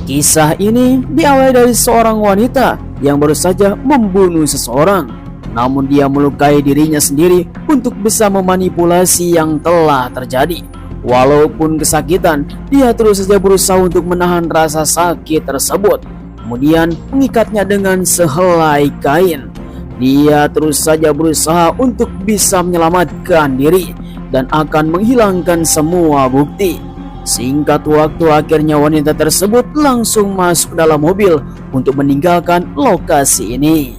Kisah ini diawali dari seorang wanita yang baru saja membunuh seseorang. Namun dia melukai dirinya sendiri untuk bisa memanipulasi yang telah terjadi. Walaupun kesakitan, dia terus saja berusaha untuk menahan rasa sakit tersebut. Kemudian mengikatnya dengan sehelai kain. Dia terus saja berusaha untuk bisa menyelamatkan diri dan akan menghilangkan semua bukti. Singkat waktu, akhirnya wanita tersebut langsung masuk dalam mobil untuk meninggalkan lokasi ini.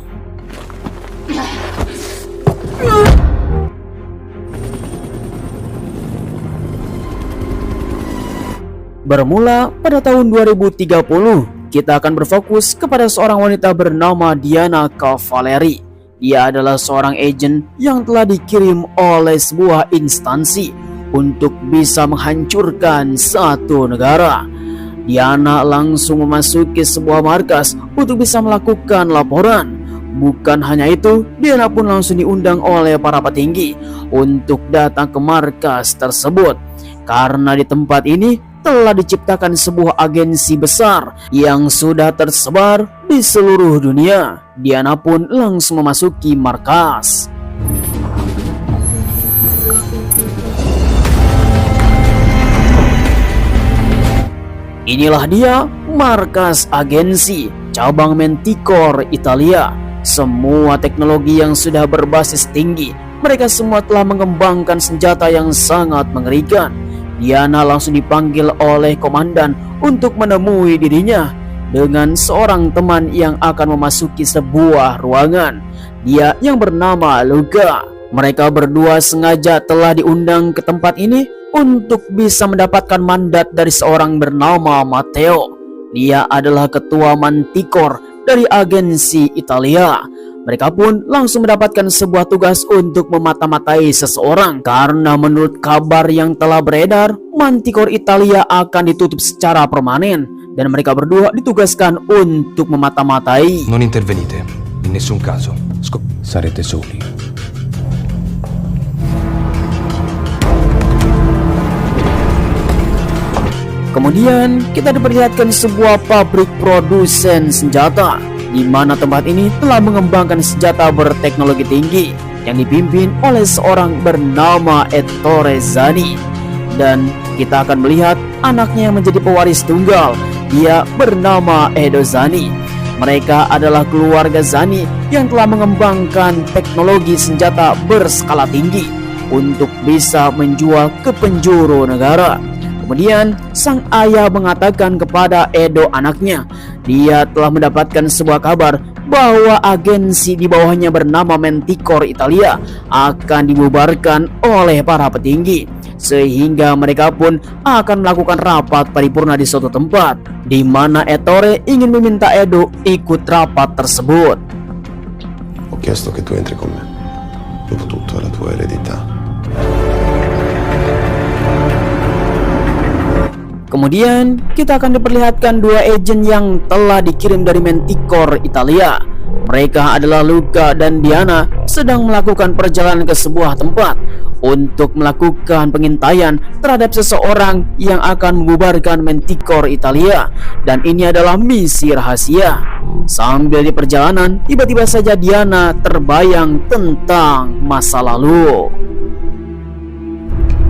Bermula pada tahun 2030, kita akan berfokus kepada seorang wanita bernama Diana Cavalieri. Dia adalah seorang agen yang telah dikirim oleh sebuah instansi untuk bisa menghancurkan satu negara. Diana langsung memasuki sebuah markas untuk bisa melakukan laporan. Bukan hanya itu, Diana pun langsung diundang oleh para petinggi untuk datang ke markas tersebut. Karena di tempat ini telah diciptakan sebuah agensi besar yang sudah tersebar di seluruh dunia. Diana pun langsung memasuki markas. Inilah dia markas agensi cabang Manticore Italia. Semua teknologi yang sudah berbasis tinggi. Mereka semua telah mengembangkan senjata yang sangat mengerikan. Diana langsung dipanggil oleh komandan untuk menemui dirinya dengan seorang teman yang akan memasuki sebuah ruangan. Dia yang bernama Luca. Mereka berdua sengaja telah diundang ke tempat ini untuk bisa mendapatkan mandat dari seorang bernama Matteo. Dia adalah ketua Manticore dari agensi Italia. Mereka pun langsung mendapatkan sebuah tugas untuk memata-matai seseorang. Karena menurut kabar yang telah beredar, Manticore Italia akan ditutup secara permanen dan mereka berdua ditugaskan untuk memata-matai. Non intervenite, in nessun caso. Sarete soli. Kemudian kita diperlihatkan sebuah pabrik produsen senjata, di mana tempat ini telah mengembangkan senjata berteknologi tinggi yang dipimpin oleh seorang bernama Ettore Zani. Dan kita akan melihat anaknya yang menjadi pewaris tunggal. Dia bernama Edo Zani. Mereka adalah keluarga Zani yang telah mengembangkan teknologi senjata berskala tinggi untuk bisa menjual ke penjuru negara. Kemudian sang ayah mengatakan kepada Edo anaknya, dia telah mendapatkan sebuah kabar bahwa agensi di bawahnya bernama Manticore Italia akan dibubarkan oleh para petinggi. Sehingga mereka pun akan melakukan rapat paripurna di suatu tempat, di mana Ettore ingin meminta Edo ikut rapat tersebut. Ho chiesto che tu entri con me. Dopo tutto è la tua eredità. Kemudian kita akan diperlihatkan dua agen yang telah dikirim dari Manticore Italia. Mereka adalah Luca dan Diana sedang melakukan perjalanan ke sebuah tempat untuk melakukan pengintaian terhadap seseorang yang akan membubarkan Manticore Italia. Dan ini adalah misi rahasia. Sambil di perjalanan, tiba-tiba saja Diana terbayang tentang masa lalu.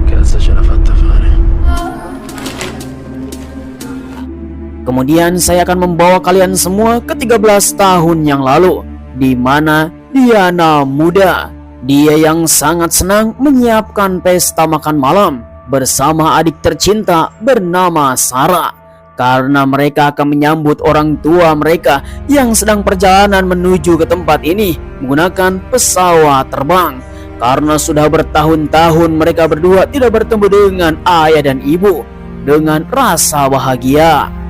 Cazzo ce l'ha fatta fare. Kemudian saya akan membawa kalian semua ke 13 tahun yang lalu, di mana Diana muda. Dia yang sangat senang menyiapkan pesta makan malam bersama adik tercinta bernama Sarah. Karena mereka akan menyambut orang tua mereka yang sedang perjalanan menuju ke tempat ini menggunakan pesawat terbang. Karena sudah bertahun-tahun mereka berdua tidak bertemu dengan ayah dan ibu dengan rasa bahagia.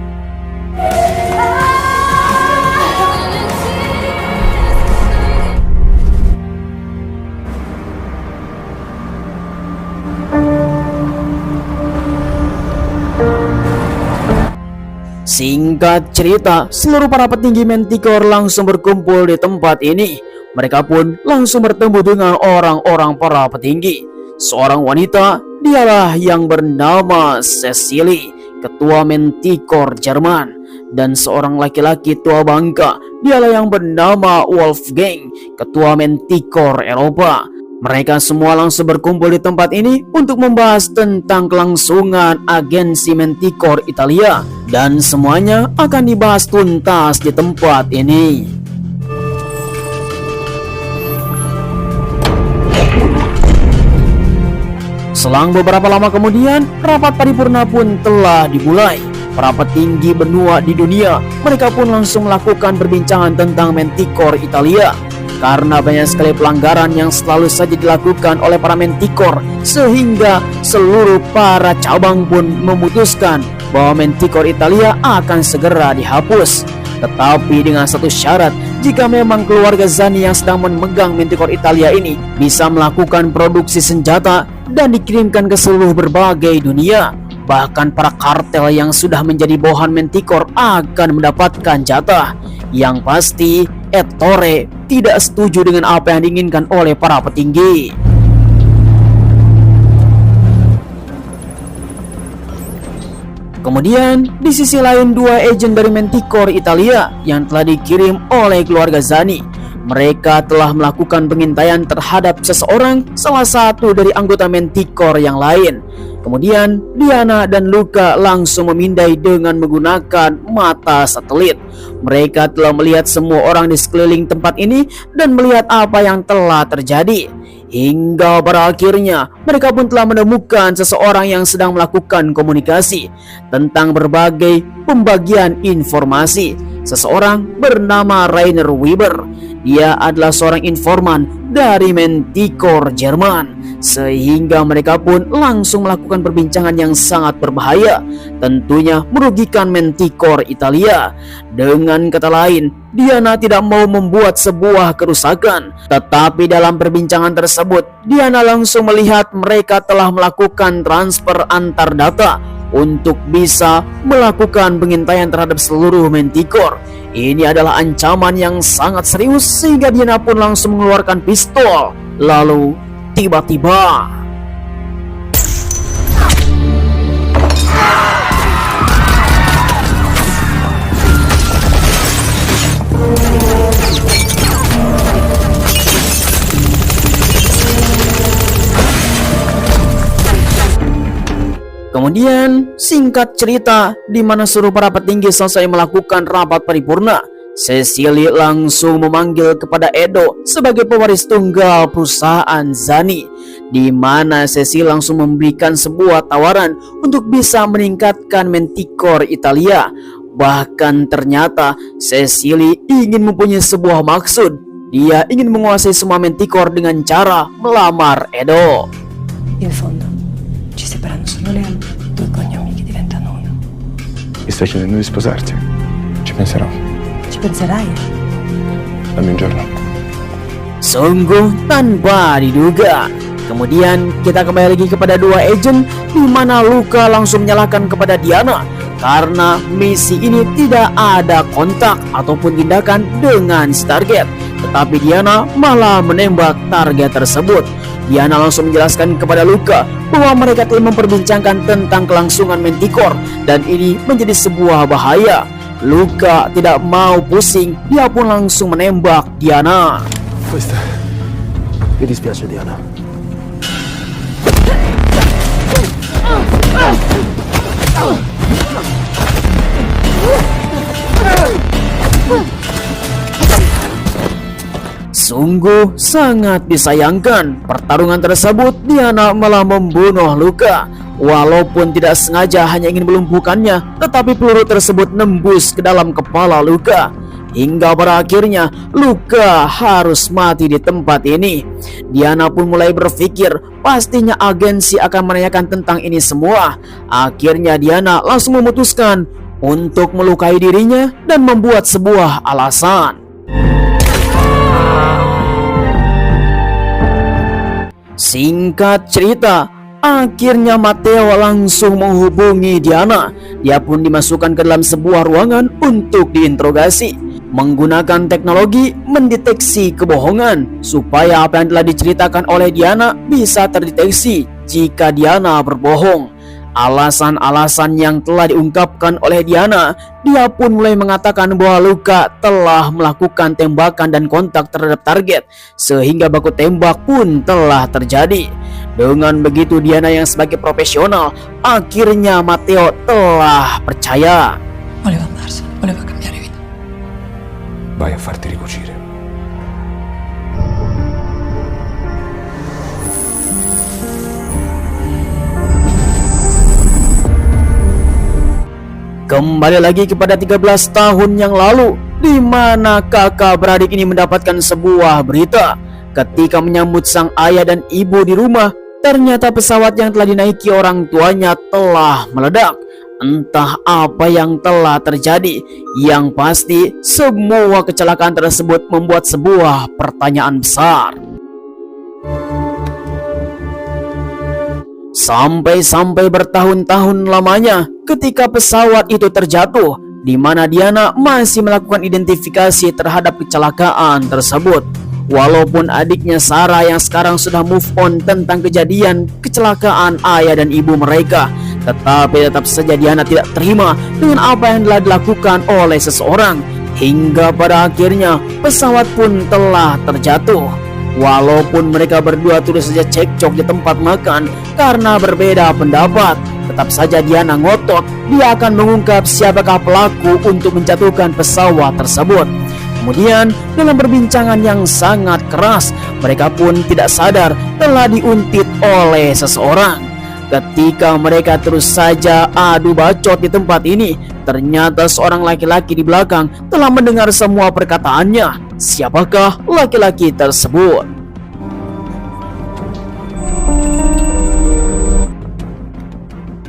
Singkat cerita, seluruh para petinggi Manticore langsung berkumpul di tempat ini. Mereka pun langsung bertemu dengan orang-orang para petinggi. Seorang wanita, dialah yang bernama Cecily. ketua Manticore Jerman, dan seorang laki-laki tua bangka, dialah yang bernama Wolfgang, ketua Manticore Eropa. Mereka semua langsung berkumpul di tempat ini untuk membahas tentang kelangsungan agensi Manticore Italia, dan semuanya akan dibahas tuntas di tempat ini. Selang beberapa lama kemudian, rapat paripurna pun telah dimulai. Para petinggi benua di dunia, mereka pun langsung melakukan perbincangan tentang Manticore Italia. Karena banyak sekali pelanggaran yang selalu saja dilakukan oleh para Manticore, sehingga seluruh para cabang pun memutuskan bahwa Manticore Italia akan segera dihapus. Tetapi dengan satu syarat, jika memang keluarga Zani yang sedang memegang Manticore Italia ini bisa melakukan produksi senjata dan dikirimkan ke seluruh berbagai dunia. Bahkan para kartel yang sudah menjadi bawahan Manticore akan mendapatkan jatah. Yang pasti, Ettore tidak setuju dengan apa yang diinginkan oleh para petinggi. Kemudian, di sisi lain, dua agen dari Manticore Italia yang telah dikirim oleh keluarga Zani. Mereka telah melakukan pengintaian terhadap seseorang, salah satu dari anggota Manticore yang lain. Kemudian, Diana dan Luca langsung memindai dengan menggunakan mata satelit. Mereka telah melihat semua orang di sekeliling tempat ini dan melihat apa yang telah terjadi. Hingga pada akhirnya, mereka pun telah menemukan seseorang yang sedang melakukan komunikasi tentang berbagai pembagian informasi. Seseorang bernama Rainer Weber. Dia adalah seorang informan dari Manticore Jerman, sehingga mereka pun langsung melakukan perbincangan yang sangat berbahaya, tentunya merugikan Manticore Italia. Dengan kata lain, Diana tidak mau membuat sebuah kerusakan, tetapi dalam perbincangan tersebut, Diana langsung melihat mereka telah melakukan transfer antar data untuk bisa melakukan pengintaian terhadap seluruh Manticore. Ini adalah ancaman yang sangat serius, sehingga Diana pun langsung mengeluarkan pistol. Lalu tiba-tiba kemudian, singkat cerita, di mana seluruh para petinggi selesai melakukan rapat paripurna, Cecily langsung memanggil kepada Edo sebagai pewaris tunggal perusahaan Zani, di mana Cecily langsung memberikan sebuah tawaran untuk bisa meningkatkan Manticore Italia. Bahkan ternyata Cecily ingin mempunyai sebuah maksud. Dia ingin menguasai semua Manticore dengan cara melamar Edo. In fondo, ci separano solo le due cognomi che diventano uno. Mi stai chiedendo di sposarti? Ci penserò. Ci penserai? Dammi un giorno. Sungguh tanpa diduga. Kemudian kita kembali lagi kepada dua agen, di mana Luca langsung menyalahkan kepada Diana karena misi ini tidak ada kontak ataupun tindakan dengan si target. Tetapi Diana malah menembak target tersebut. Diana langsung menjelaskan kepada Luca bahwa mereka telah memperbincangkan tentang kelangsungan Manticore dan ini menjadi sebuah bahaya. Luca tidak mau pusing, dia pun langsung menembak Diana. Questa. Mi dispiace, Diana. Sungguh sangat disayangkan, pertarungan tersebut Diana malah membunuh Luca. Walaupun tidak sengaja hanya ingin melumpuhkannya, tetapi peluru tersebut nembus ke dalam kepala Luca. Hingga pada akhirnya Luca harus mati di tempat ini. Diana pun mulai berpikir pastinya agensi akan menanyakan tentang ini semua. Akhirnya Diana langsung memutuskan untuk melukai dirinya dan membuat sebuah alasan. Singkat cerita, akhirnya Matteo langsung menghubungi Diana. Dia pun dimasukkan ke dalam sebuah ruangan untuk diinterogasi. Menggunakan teknologi mendeteksi kebohongan supaya apa yang telah diceritakan oleh Diana bisa terdeteksi jika Diana berbohong. alasan-alasan yang telah diungkapkan oleh Diana, dia pun mulai mengatakan bahwa Luka telah melakukan tembakan dan kontak terhadap target, sehingga baku tembak pun telah terjadi. Dengan begitu Diana yang sebagai profesional, akhirnya Matteo telah percaya. Voleva andarsene, voleva cambiare vita. Vai a farti ricucire. Kembali lagi kepada 13 tahun yang lalu, di mana kakak beradik ini mendapatkan sebuah berita. Ketika menyambut sang ayah dan ibu di rumah, ternyata pesawat yang telah dinaiki orang tuanya telah meledak. Entah apa yang telah terjadi, yang pasti semua kecelakaan tersebut membuat sebuah pertanyaan besar. Sampai bertahun-tahun lamanya ketika pesawat itu terjatuh, di mana Diana masih melakukan identifikasi terhadap kecelakaan tersebut. Walaupun adiknya Sarah yang sekarang sudah move on tentang kejadian kecelakaan ayah dan ibu mereka, tetapi tetap saja Diana tidak terima dengan apa yang telah dilakukan oleh seseorang. Hingga pada akhirnya pesawat pun telah terjatuh. Walaupun mereka berdua terus saja cekcok di tempat makan karena berbeda pendapat, tetap saja Diana ngotot dia akan mengungkap siapakah pelaku untuk menjatuhkan pesawat tersebut. Kemudian dalam perbincangan yang sangat keras, mereka pun tidak sadar telah diuntit oleh seseorang. Ketika mereka terus saja adu bacot di tempat ini, ternyata seorang laki-laki di belakang telah mendengar semua perkataannya. Siapakah laki-laki tersebut?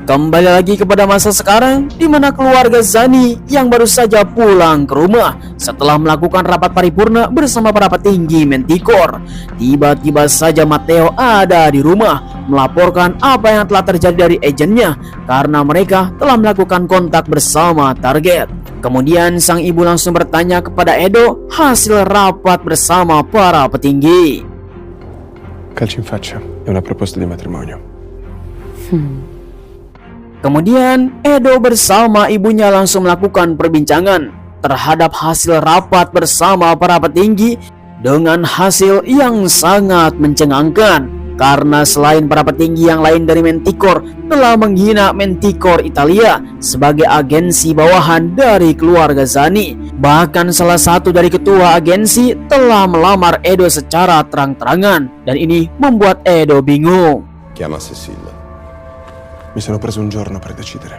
Kembali lagi kepada masa sekarang, di mana keluarga Zani yang baru saja pulang ke rumah setelah melakukan rapat paripurna bersama para petinggi Manticore. Tiba-tiba saja Matteo ada di rumah melaporkan apa yang telah terjadi dari agennya karena mereka telah melakukan kontak bersama target. Kemudian sang ibu langsung bertanya kepada Edo hasil rapat bersama para petinggi. Calci in faccia, è una proposta di matrimonio. Kemudian Edo bersama ibunya langsung melakukan perbincangan terhadap hasil rapat bersama para petinggi dengan hasil yang sangat mencengangkan. Karena selain para petinggi yang lain dari Manticore telah menghina Manticore Italia sebagai agensi bawahan dari keluarga Zani. Bahkan salah satu dari ketua agensi telah melamar Edo secara terang-terangan, dan ini membuat Edo bingung. Chiama Cecilia. Mi sono preso un giorno per decidere.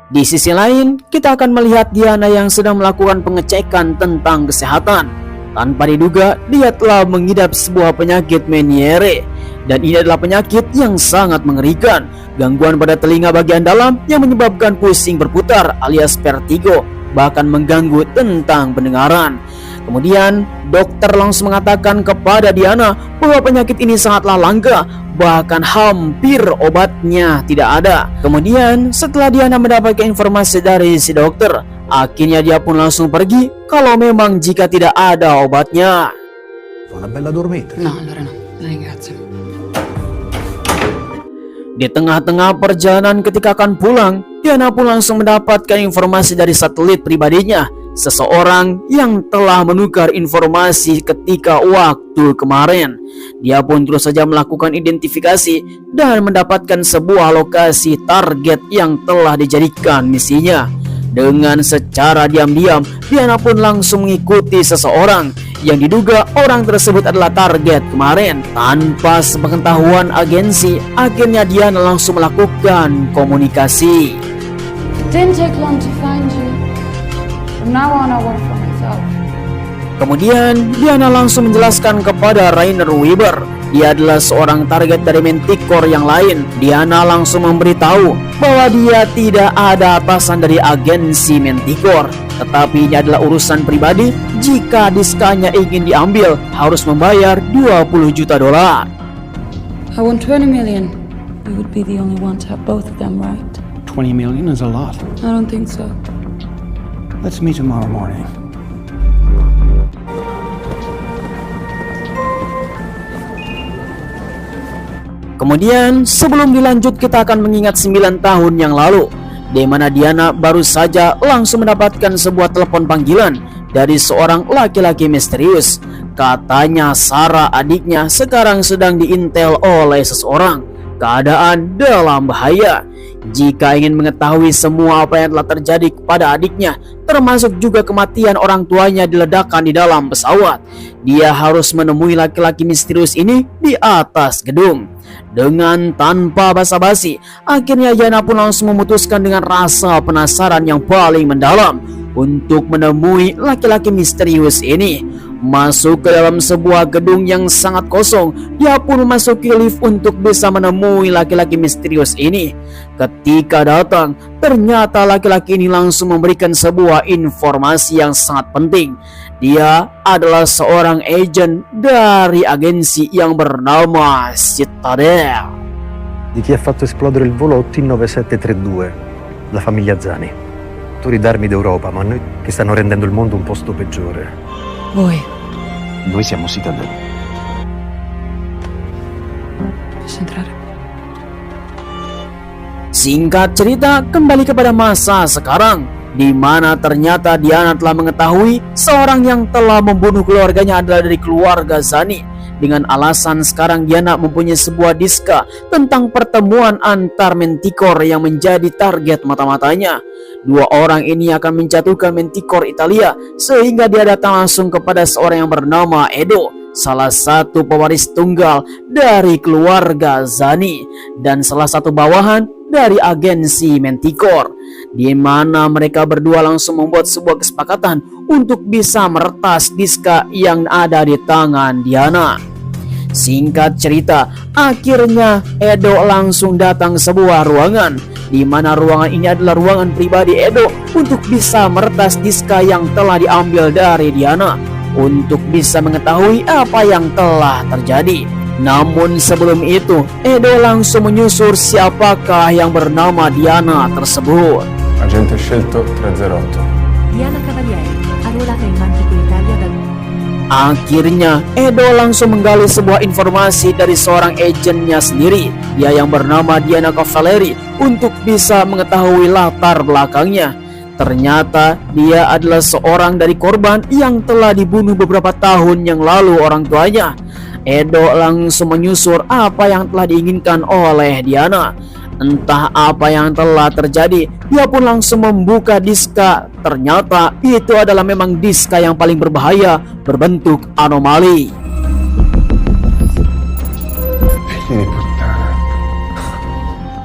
Di sisi lain, kita akan melihat Diana yang sedang melakukan pengecekan tentang kesehatan. Tanpa diduga, dia telah mengidap sebuah penyakit Meniere. Dan ini adalah penyakit yang sangat mengerikan, gangguan pada telinga bagian dalam yang menyebabkan pusing berputar alias vertigo, bahkan mengganggu tentang pendengaran. Kemudian, dokter langsung mengatakan kepada Diana bahwa penyakit ini sangatlah langka, bahkan hampir obatnya tidak ada. Kemudian, setelah Diana mendapatkan informasi dari si dokter, akhirnya dia pun langsung pergi kalau memang jika tidak ada obatnya. Una bella dormita. No, allora no, ringrazio. Di tengah-tengah perjalanan ketika akan pulang, Diana pun langsung mendapatkan informasi dari satelit pribadinya, seseorang yang telah menukar informasi ketika waktu kemarin. Dia pun terus saja melakukan identifikasi dan mendapatkan sebuah lokasi target yang telah dijadikan misinya. Dengan secara diam-diam, Diana pun langsung mengikuti seseorang yang diduga orang tersebut adalah target kemarin. Tanpa sepengetahuan agensi, akhirnya Diana langsung melakukan komunikasi. Didn't take long to find you. From now on, I work for myself. Kemudian Diana langsung menjelaskan kepada Rainer Weber, dia adalah seorang target dari Manticore yang lain. Diana langsung memberitahu bahwa dia tidak ada atasan dari agensi Manticore, tetapi ini adalah urusan pribadi. Jika diskanya ingin diambil, harus membayar $20 juta. I want 20 million. We would be the only one to have both of them, right? 20 million is a lot. I don't think so. Let's meet tomorrow morning. Kemudian sebelum dilanjut kita akan mengingat 9 tahun yang lalu, di mana Diana baru saja langsung mendapatkan sebuah telepon panggilan dari seorang laki-laki misterius. Katanya Sarah adiknya sekarang sedang diintel oleh seseorang. Keadaan dalam bahaya. Jika ingin mengetahui semua apa yang telah terjadi kepada adiknya, termasuk juga kematian orang tuanya diledakkan di dalam pesawat, dia harus menemui laki-laki misterius ini di atas gedung. Dengan tanpa basa-basi, akhirnya Diana pun langsung memutuskan dengan rasa penasaran yang paling mendalam untuk menemui laki-laki misterius ini. Masuk ke dalam sebuah gedung yang sangat kosong, dia pun memasuki lift untuk bisa menemui laki-laki misterius ini. Ketika datang, ternyata laki-laki ini langsung memberikan sebuah informasi yang sangat penting. Dia adalah seorang agen dari agensi yang bernama Citadel. Di chi ha fatto esplodere il volo T9732, la famiglia Zani. Attori d'armi d'Europa, ma noi che stanno rendendo il mondo un posto peggiore. Voi, Noi siamo Citadel. posso entrare? Singkat cerita, kembali kepada masa sekarang, di mana ternyata Diana telah mengetahui seorang yang telah membunuh keluarganya adalah dari keluarga Zani. Dengan alasan sekarang Diana mempunyai sebuah diska tentang pertemuan antar Manticore yang menjadi target mata-matanya. Dua orang ini akan menjatuhkan Manticore Italia, sehingga dia datang langsung kepada seorang yang bernama Edo, salah satu pewaris tunggal dari keluarga Zani dan salah satu bawahan dari agensi Manticore, di mana mereka berdua langsung membuat sebuah kesepakatan untuk bisa meretas diska yang ada di tangan Diana. Singkat cerita, akhirnya Edo langsung datang sebuah ruangan, di mana ruangan ini adalah ruangan pribadi Edo untuk bisa meretas diska yang telah diambil dari Diana, untuk bisa mengetahui apa yang telah terjadi. Namun sebelum itu, Edo langsung menyusur siapakah yang bernama Diana tersebut. Agente scelto 308. Diana Cavalieri, arruolata in Manticore Italia dal... Akhirnya Edo langsung menggali sebuah informasi dari seorang agennya sendiri, dia yang bernama Diana Cavalieri, untuk bisa mengetahui latar belakangnya. Ternyata dia adalah seorang dari korban yang telah dibunuh beberapa tahun yang lalu orang tuanya. Edo langsung menyusur apa yang telah diinginkan oleh Diana. Entah apa yang telah terjadi, dia pun langsung membuka diska. Ternyata itu adalah memang diska yang paling berbahaya, berbentuk anomali. Figli di puttana.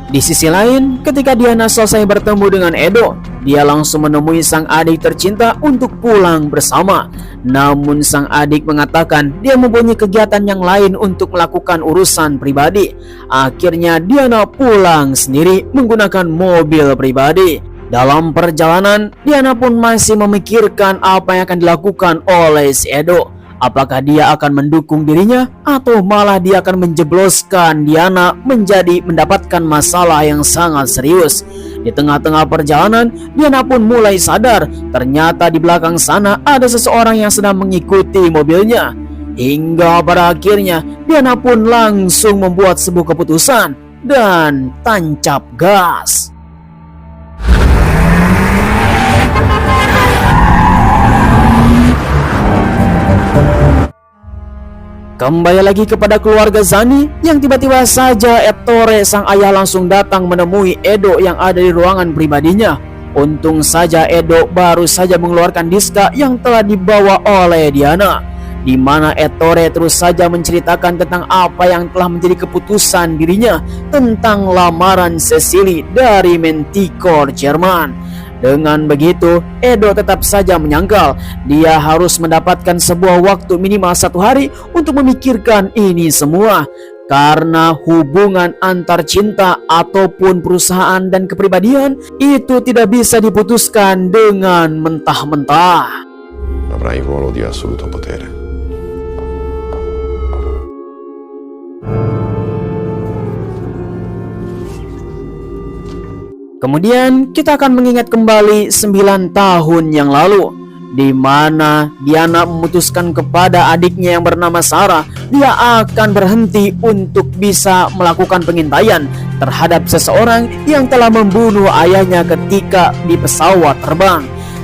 Di sisi lain, ketika Diana selesai bertemu dengan Edo, dia langsung menemui sang adik tercinta untuk pulang bersama. Namun sang adik mengatakan dia mempunyai kegiatan yang lain untuk melakukan urusan pribadi. Akhirnya Diana pulang sendiri menggunakan mobil pribadi. Dalam perjalanan, Diana pun masih memikirkan apa yang akan dilakukan oleh si Edo. Apakah dia akan mendukung dirinya atau malah dia akan menjebloskan Diana menjadi mendapatkan masalah yang sangat serius. Di tengah-tengah perjalanan, Diana pun mulai sadar ternyata di belakang sana ada seseorang yang sedang mengikuti mobilnya. Hingga pada akhirnya Diana pun langsung membuat sebuah keputusan dan tancap gas. Kembali lagi kepada keluarga Zani, yang tiba-tiba saja Ettore sang ayah langsung datang menemui Edo yang ada di ruangan pribadinya. Untung saja Edo baru saja mengeluarkan diska yang telah dibawa oleh Diana, di mana Ettore terus saja menceritakan tentang apa yang telah menjadi keputusan dirinya tentang lamaran Cecily dari Manticore Jerman. Dengan begitu, Edo tetap saja menyangkal dia harus mendapatkan sebuah waktu minimal 1 hari untuk memikirkan ini semua. Karena hubungan antar cinta ataupun perusahaan dan kepribadian itu tidak bisa diputuskan dengan mentah-mentah. Avrai il ruolo di assoluto potere. Kemudian kita akan mengingat kembali 9 tahun yang lalu, di mana Diana memutuskan kepada adiknya yang bernama Sarah dia akan berhenti untuk bisa melakukan pengintaian terhadap seseorang yang telah membunuh ayahnya ketika di pesawat terbang.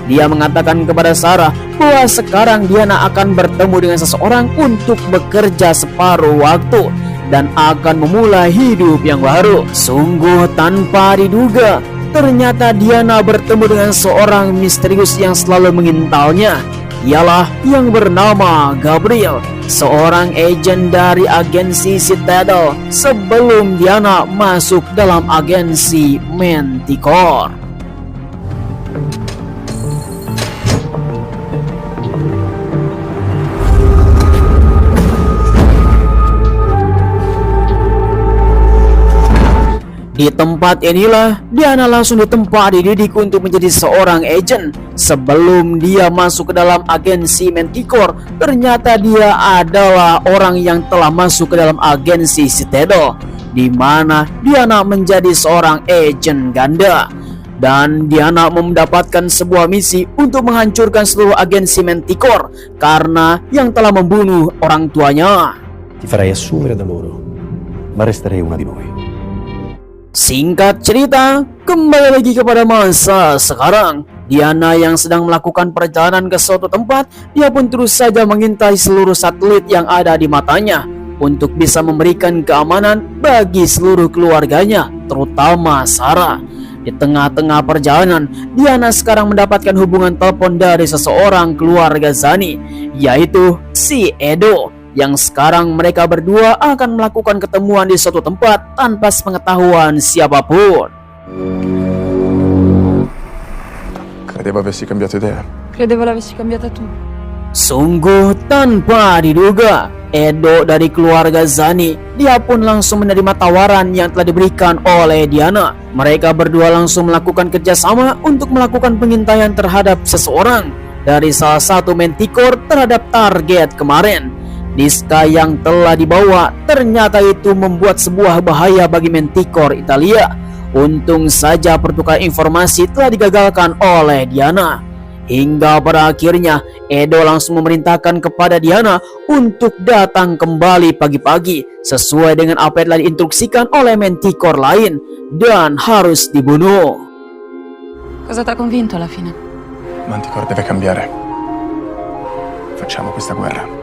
Dia mengatakan kepada Sarah bahwa sekarang Diana akan bertemu dengan seseorang untuk bekerja separuh waktu dan akan memulai hidup yang baru. Sungguh tanpa diduga, ternyata Diana bertemu dengan seorang misterius yang selalu mengintalnya. Ialah yang bernama Gabriel, seorang agen dari agensi Citadel sebelum Diana masuk dalam agensi Manticore. Di tempat inilah Diana langsung ditempa dididik untuk menjadi seorang agen. Sebelum dia masuk ke dalam agensi Manticore, ternyata dia adalah orang yang telah masuk ke dalam agensi Citadel, di mana Diana menjadi seorang agen ganda. Dan Diana mendapatkan sebuah misi untuk menghancurkan seluruh agensi Manticore karena yang telah membunuh orang tuanya. Ti farai assumere da loro, ma resterei una di noi. Singkat cerita, kembali lagi kepada masa sekarang. Diana yang sedang melakukan perjalanan ke suatu tempat, dia pun terus saja mengintai seluruh satelit yang ada di matanya untuk bisa memberikan keamanan bagi seluruh keluarganya, terutama Sarah. Di tengah-tengah perjalanan, Diana sekarang mendapatkan hubungan telepon dari seseorang keluarga Zani, yaitu si Edo, yang sekarang mereka berdua akan melakukan ketemuan di suatu tempat tanpa sepengetahuan siapapun. Credevo avessi cambiato idea. Credevo l'avessi cambiata tu. Sungguh tanpa diduga, Edo dari keluarga Zani, dia pun langsung menerima tawaran yang telah diberikan oleh Diana. Mereka berdua langsung melakukan kerjasama untuk melakukan pengintaian terhadap seseorang dari salah satu Manticore terhadap target kemarin. Niska yang telah dibawa ternyata itu membuat sebuah bahaya bagi Manticore Italia. Untung saja pertukaran informasi telah digagalkan oleh Diana. Hingga pada akhirnya Edo langsung memerintahkan kepada Diana untuk datang kembali pagi-pagi sesuai dengan apa yang telah diinstruksikan oleh Manticore lain dan harus dibunuh. Cosa t'ha convinto alla fine? Manticore deve cambiare. Facciamo questa guerra.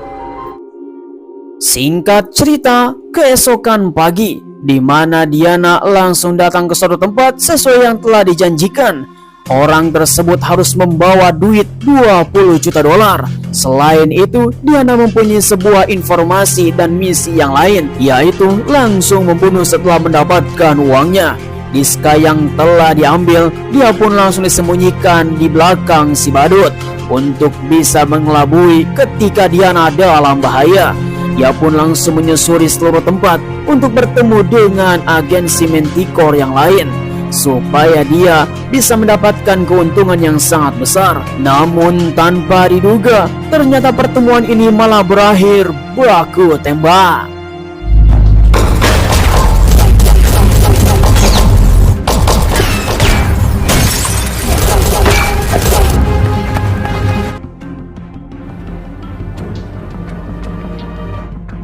Singkat cerita, keesokan pagi, di mana Diana langsung datang ke suatu tempat sesuai yang telah dijanjikan. Orang tersebut harus membawa duit 20 juta dolar. Selain itu, Diana mempunyai sebuah informasi dan misi yang lain, yaitu langsung membunuh setelah mendapatkan uangnya. Niska yang telah diambil, dia pun langsung disembunyikan di belakang si badut untuk bisa mengelabui ketika Diana dalam bahaya. Dia pun langsung menyusuri seluruh tempat untuk bertemu dengan agensi Manticore yang lain supaya dia bisa mendapatkan keuntungan yang sangat besar. Namun tanpa diduga, ternyata pertemuan ini malah berakhir baku tembak.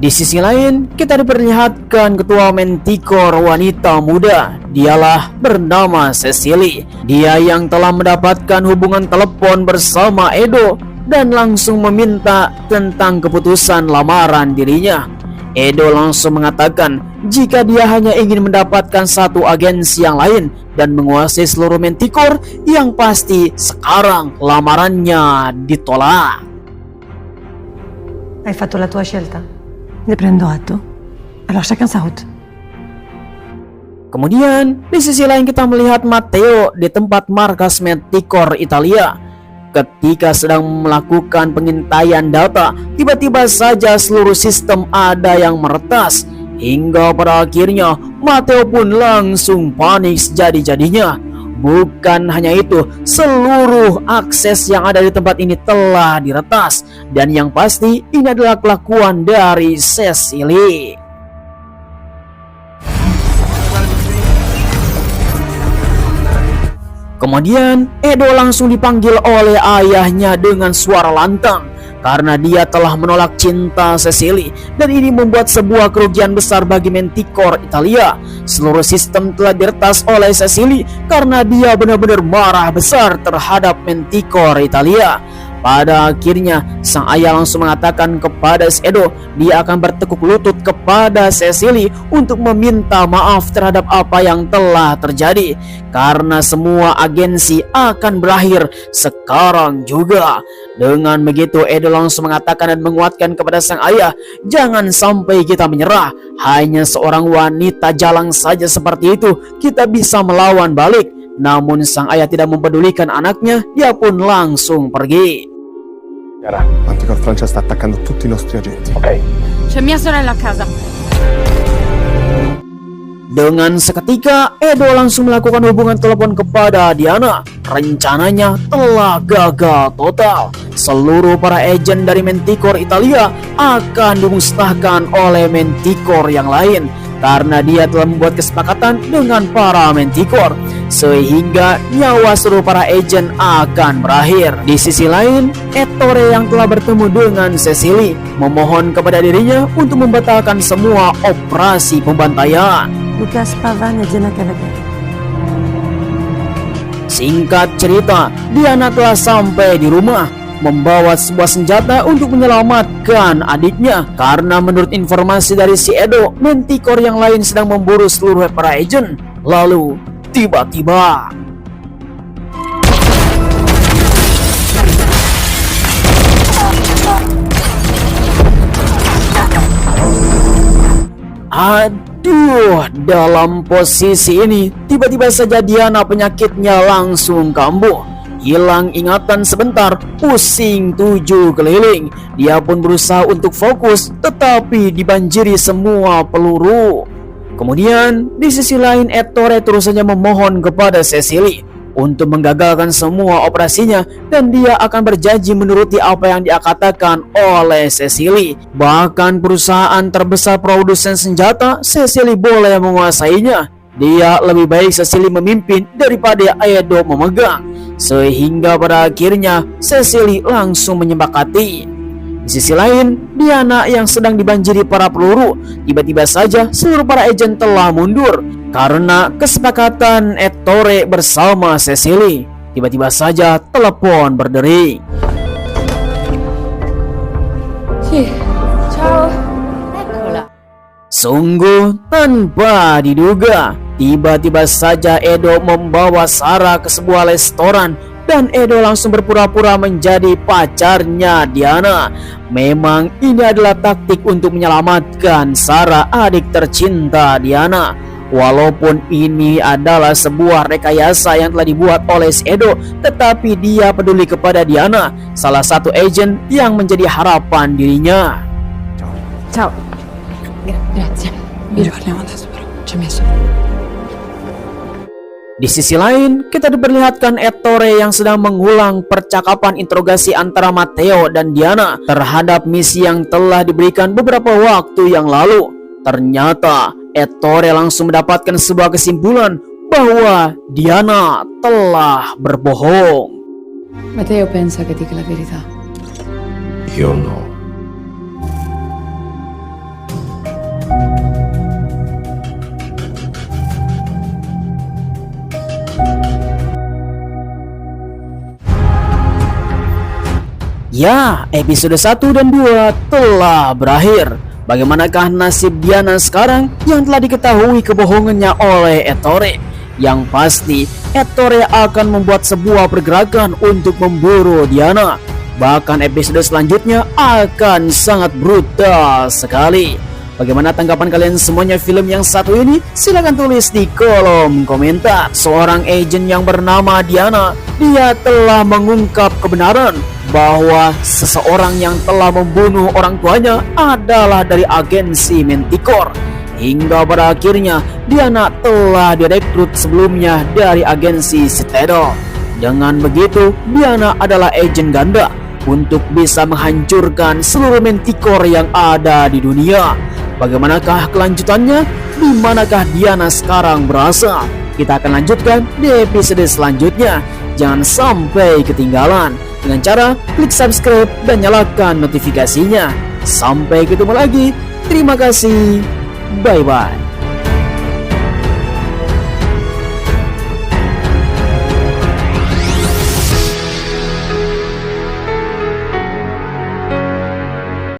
Di sisi lain, kita diperlihatkan ketua Manticore wanita muda. Dialah bernama Cecily. Dia yang telah mendapatkan hubungan telepon bersama Edo dan langsung meminta tentang keputusan lamaran dirinya. Edo langsung mengatakan jika dia hanya ingin mendapatkan satu agensi yang lain dan menguasai seluruh Manticore, yang pasti sekarang lamarannya ditolak. Hai fatto la tua scelta? Ne prendo atto. Allora chacun sa route. Kemudian di sisi lain kita melihat Matteo di tempat markas Manticore Italia. Ketika sedang melakukan pengintaian data, tiba-tiba saja seluruh sistem ada yang meretas. Hingga pada akhirnya Matteo pun langsung panik sejadi-jadinya. Bukan hanya itu, seluruh akses yang ada di tempat ini telah diretas. Dan yang pasti ini adalah kelakuan dari Cecily. Kemudian Edo langsung dipanggil oleh ayahnya dengan suara lantang karena dia telah menolak cinta Cecily, dan ini membuat sebuah kerugian besar bagi Manticore Italia. Seluruh sistem telah diretas oleh Cecily karena dia benar-benar marah besar terhadap Manticore Italia. Pada akhirnya, sang ayah langsung mengatakan kepada Edo dia akan bertekuk lutut kepada Cecily untuk meminta maaf terhadap apa yang telah terjadi, karena semua agensi akan berakhir sekarang juga. Dengan begitu, Edo langsung mengatakan dan menguatkan kepada sang ayah, jangan sampai kita menyerah. Hanya seorang wanita jalang saja seperti itu kita bisa melawan balik. Namun sang ayah tidak mempedulikan anaknya, dia pun langsung pergi. Manticore Francia sta attaccando tutti i nostri agenti. C'è mia sorella a casa. Dengan seketika, Edo langsung melakukan hubungan telepon kepada Diana. Rencananya telah gagal total. Seluruh para agen dari Manticore Italia akan dimusnahkan oleh Manticore yang lain karena dia telah membuat kesepakatan dengan para Manticore, sehingga nyawa seluruh para agen akan berakhir. Di sisi lain, Ettore yang telah bertemu dengan Cecily memohon kepada dirinya untuk membatalkan semua operasi pembantaian. Lucas Pavan e Jenna Cavalieri. Singkat cerita, Diana telah sampai di rumah membawa sebuah senjata untuk menyelamatkan adiknya, karena menurut informasi dari si Edo, Manticore yang lain sedang memburu seluruh para agen. Lalu tiba-tiba aduh, dalam posisi ini tiba-tiba saja Diana penyakitnya langsung kambuh. Hilang ingatan sebentar, pusing 7 keliling. Dia pun berusaha untuk fokus, tetapi dibanjiri semua peluru. Kemudian di sisi lain, Ettore terus saja memohon kepada Cecily untuk menggagalkan semua operasinya, dan dia akan berjanji menuruti apa yang dia katakan oleh Cecily. Bahkan perusahaan terbesar produsen senjata, Cecily boleh menguasainya. Dia lebih baik Cecily memimpin daripada Edo memegang. Sehingga pada akhirnya Cecily langsung menyepakati. Di sisi lain, Diana yang sedang dibanjiri para peluru, tiba-tiba saja seluruh para agen telah mundur karena kesepakatan Ettore bersama Cecily. Tiba-tiba saja telepon berdering. Ciao. Eccola. Sungguh tanpa diduga, tiba-tiba saja Edo membawa Sarah ke sebuah restoran dan Edo langsung berpura-pura menjadi pacarnya Diana. Memang ini adalah taktik untuk menyelamatkan Sarah, adik tercinta Diana. Walaupun ini adalah sebuah rekayasa yang telah dibuat oleh Edo, tetapi dia peduli kepada Diana, salah satu agen yang menjadi harapan dirinya. Ciao. Grazie. Vi riparliamo adesso però. Ci ho messo. Di sisi lain, kita diperlihatkan Ettore yang sedang mengulang percakapan interogasi antara Matteo dan Diana terhadap misi yang telah diberikan beberapa waktu yang lalu. Ternyata Ettore langsung mendapatkan sebuah kesimpulan bahwa Diana telah berbohong. Matteo pensa che dica la verità. Io no. Ya, episode 1 dan 2 telah berakhir. Bagaimanakah nasib Diana sekarang yang telah diketahui kebohongannya oleh Ettore? Yang pasti, Ettore akan membuat sebuah pergerakan untuk memburu Diana. Bahkan episode selanjutnya akan sangat brutal sekali. Bagaimana tanggapan kalian semuanya film yang satu ini? Silahkan tulis di kolom komentar. Seorang agen yang bernama Diana, dia telah mengungkap kebenaran bahwa seseorang yang telah membunuh orang tuanya adalah dari agensi Manticore. Hingga pada akhirnya Diana telah direkrut sebelumnya dari agensi Citadel. Dengan begitu, Diana adalah agen ganda untuk bisa menghancurkan seluruh Manticore yang ada di dunia. Bagaimanakah kelanjutannya? Di manakah Diana sekarang berasal? Kita akan lanjutkan di episode selanjutnya. Jangan sampai ketinggalan dengan cara klik subscribe dan nyalakan notifikasinya. Sampai ketemu lagi. Terima kasih. Bye-bye.